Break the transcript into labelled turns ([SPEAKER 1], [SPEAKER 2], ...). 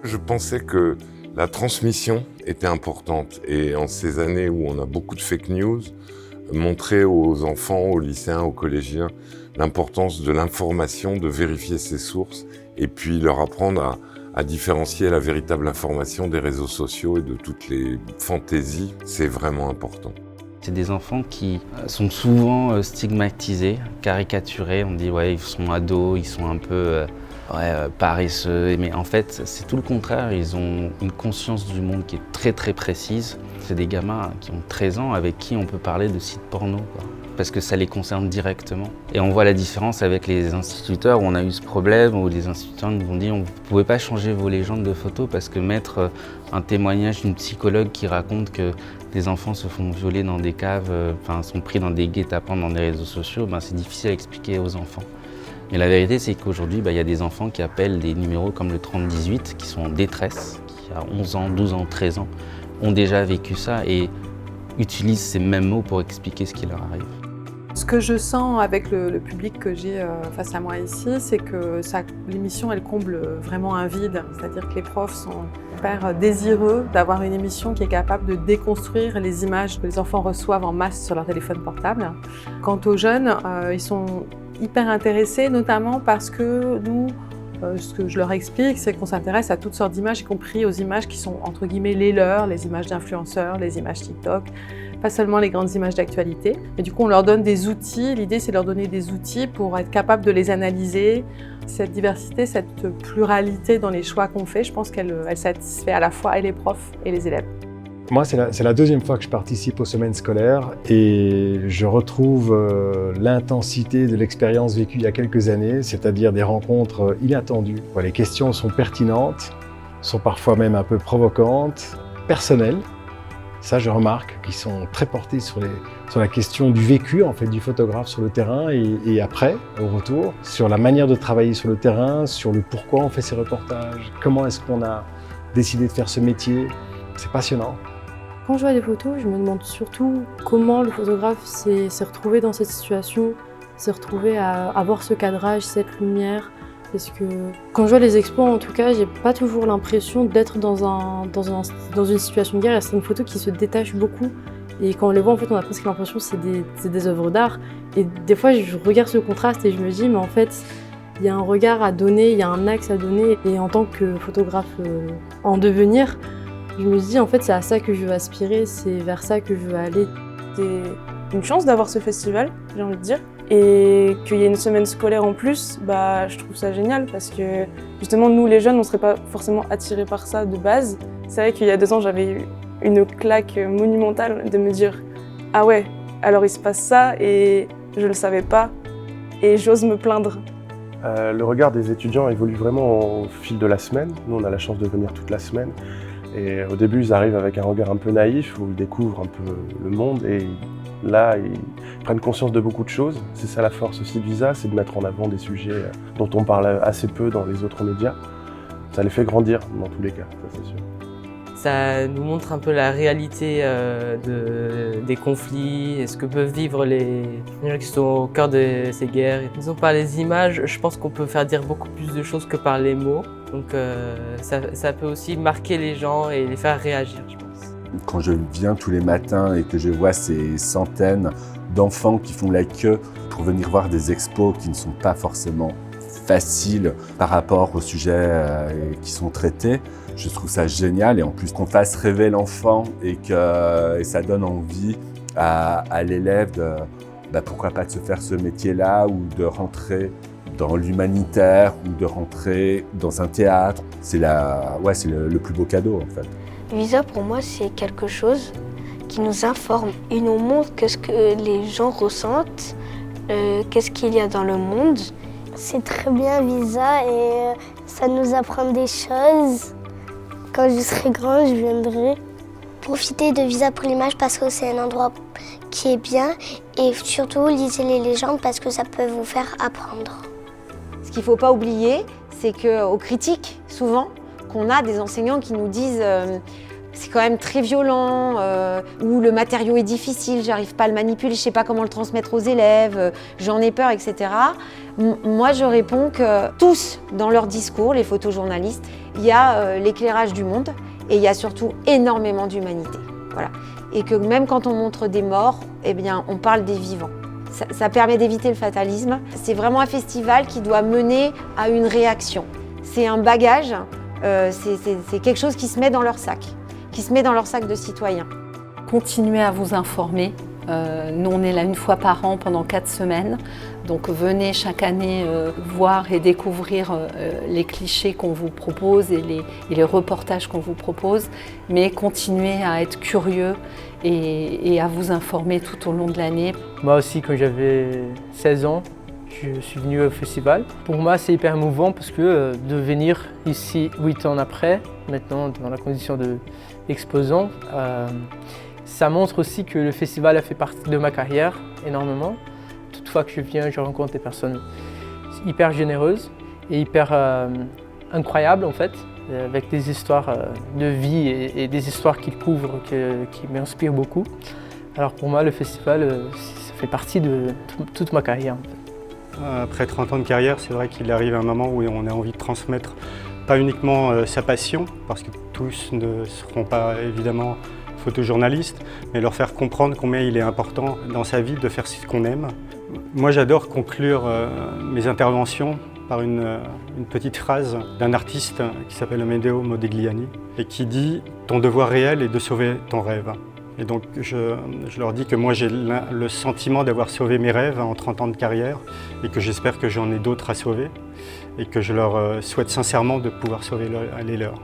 [SPEAKER 1] Je pensais que la transmission était importante et en ces années où on a beaucoup de fake news, montrer aux enfants, aux lycéens, aux collégiens l'importance de l'information, de vérifier ses sources et puis leur apprendre à différencier la véritable information des réseaux sociaux et de toutes les fantaisies, c'est vraiment important.
[SPEAKER 2] C'est des enfants qui sont souvent stigmatisés, caricaturés. On dit ouais, ils sont ados, ils sont un peu paresseux. Mais en fait, c'est tout le contraire. Ils ont une conscience du monde qui est très très précise. C'est des gamins qui ont 13 ans avec qui on peut parler de sites porno, quoi, parce que ça les concerne directement. Et on voit la différence avec les instituteurs où on a eu ce problème, où les instituteurs nous ont dit vous ne pouvez pas changer vos légendes de photos parce que mettre un témoignage d'une psychologue qui raconte que des enfants se font violer dans des caves, sont pris dans des guet-apens dans des réseaux sociaux, c'est difficile à expliquer aux enfants. Mais la vérité, c'est qu'aujourd'hui, il y a des enfants qui appellent des numéros comme le 3018, qui sont en détresse, qui à 11 ans, 12 ans, 13 ans, ont déjà vécu ça et utilisent ces mêmes mots pour expliquer ce qui leur arrive.
[SPEAKER 3] Ce que je sens avec le public que j'ai face à moi ici, c'est que l'émission, elle comble vraiment un vide. C'est-à-dire que les profs sont hyper désireux d'avoir une émission qui est capable de déconstruire les images que les enfants reçoivent en masse sur leur téléphone portable. Quant aux jeunes, ils sont hyper intéressés, notamment parce que nous, ce que je leur explique, c'est qu'on s'intéresse à toutes sortes d'images, y compris aux images qui sont entre guillemets les leurs, les images d'influenceurs, les images TikTok, pas seulement les grandes images d'actualité. Et du coup, on leur donne des outils. L'idée, c'est de leur donner des outils pour être capable de les analyser. Cette diversité, cette pluralité dans les choix qu'on fait, je pense qu'elle satisfait à la fois et les profs et les élèves.
[SPEAKER 4] Moi, c'est la deuxième fois que je participe aux semaines scolaires et je retrouve l'intensité de l'expérience vécue il y a quelques années, c'est-à-dire des rencontres inattendues. Les questions sont pertinentes, sont parfois même un peu provocantes, personnelles. Ça, je remarque qu'ils sont très portés sur la question du vécu en fait, du photographe sur le terrain et après, au retour, sur la manière de travailler sur le terrain, sur le pourquoi on fait ces reportages, comment est-ce qu'on a décidé de faire ce métier. C'est passionnant.
[SPEAKER 5] Quand je vois des photos, je me demande surtout comment le photographe s'est retrouvé dans cette situation, s'est retrouvé à avoir ce cadrage, cette lumière. Parce que quand je vois les expos, en tout cas, j'ai pas toujours l'impression d'être dans une situation de guerre. Il y a certaines photos qui se détachent beaucoup. Et quand on les voit, en fait, on a presque l'impression que c'est des œuvres d'art. Et des fois, je regarde ce contraste et je me dis, mais en fait, il y a un regard à donner, il y a un axe à donner. Et en tant que photographe en devenir, je me dis, en fait, c'est à ça que je veux aspirer, c'est vers ça que je veux aller.
[SPEAKER 6] C'est une chance d'avoir ce festival, j'ai envie de dire. Et qu'il y ait une semaine scolaire en plus, je trouve ça génial parce que justement, nous les jeunes, on ne serait pas forcément attirés par ça de base. C'est vrai qu'il y a 2 ans, j'avais eu une claque monumentale de me dire « Ah ouais, alors il se passe ça et je ne le savais pas et j'ose me plaindre ».
[SPEAKER 7] Le regard des étudiants évolue vraiment au fil de la semaine. Nous, on a la chance de venir toute la semaine. Et au début, ils arrivent avec un regard un peu naïf où ils découvrent un peu le monde et là, ils prennent conscience de beaucoup de choses. C'est ça la force aussi de Visa, c'est de mettre en avant des sujets dont on parle assez peu dans les autres médias. Ça les fait grandir dans tous les cas, ça c'est sûr.
[SPEAKER 8] Ça nous montre un peu la réalité des conflits et ce que peuvent vivre les gens qui sont au cœur de ces guerres. Disons par les images, je pense qu'on peut faire dire beaucoup plus de choses que par les mots. Donc ça peut aussi marquer les gens et les faire réagir, je pense.
[SPEAKER 9] Quand je viens tous les matins et que je vois ces centaines d'enfants qui font la queue pour venir voir des expos qui ne sont pas forcément faciles par rapport aux sujets qui sont traités, je trouve ça génial. Et en plus qu'on fasse rêver l'enfant et ça donne envie à l'élève de, pourquoi pas de se faire ce métier-là ou de rentrer dans l'humanitaire ou de rentrer dans un théâtre. C'est le plus beau cadeau en fait.
[SPEAKER 10] Visa pour moi c'est quelque chose qui nous informe. Il nous montre qu'est-ce que les gens ressentent, qu'est-ce qu'il y a dans le monde.
[SPEAKER 11] C'est très bien Visa et ça nous apprend des choses. Quand je serai grand, je viendrai.
[SPEAKER 12] Profitez de Visa pour l'image parce que c'est un endroit qui est bien et surtout lisez les légendes parce que ça peut vous faire apprendre.
[SPEAKER 13] Ce qu'il ne faut pas oublier, c'est qu'aux critiques, souvent, qu'on a des enseignants qui nous disent c'est quand même très violent, ou le matériau est difficile, j'arrive pas à le manipuler, je sais pas comment le transmettre aux élèves, j'en ai peur, etc. Moi, je réponds que tous, dans leur discours, les photojournalistes, il y a l'éclairage du monde et il y a surtout énormément d'humanité. Voilà. Et que même quand on montre des morts, eh bien, on parle des vivants. Ça permet d'éviter le fatalisme. C'est vraiment un festival qui doit mener à une réaction. C'est un bagage, c'est quelque chose qui se met dans leur sac, de citoyens.
[SPEAKER 14] Continuez à vous informer. Nous, on est là une fois par an pendant 4 semaines. Donc venez chaque année voir et découvrir les clichés qu'on vous propose et les reportages qu'on vous propose. Mais continuez à être curieux et à vous informer tout au long de l'année.
[SPEAKER 15] Moi aussi, quand j'avais 16 ans, je suis venu au festival. Pour moi, c'est hyper émouvant parce que de venir ici 8 ans après, maintenant dans la condition d'exposant, ça montre aussi que le festival a fait partie de ma carrière énormément. Toute fois que je viens, je rencontre des personnes hyper généreuses et hyper incroyables en fait, avec des histoires de vie et des histoires qu'ils couvrent qui m'inspirent beaucoup. Alors pour moi, le festival, ça fait partie de toute ma carrière. En fait.
[SPEAKER 16] Après 30 ans de carrière, c'est vrai qu'il arrive un moment où on a envie de transmettre pas uniquement sa passion, parce que tous ne seront pas évidemment photojournalistes, mais leur faire comprendre combien il est important dans sa vie de faire ce qu'on aime. Moi, j'adore conclure mes interventions par une petite phrase d'un artiste qui s'appelle Amedeo Modigliani et qui dit « Ton devoir réel est de sauver ton rêve ». Et donc, je leur dis que moi, j'ai le sentiment d'avoir sauvé mes rêves en 30 ans de carrière et que j'espère que j'en ai d'autres à sauver et que je leur souhaite sincèrement de pouvoir sauver les leurs.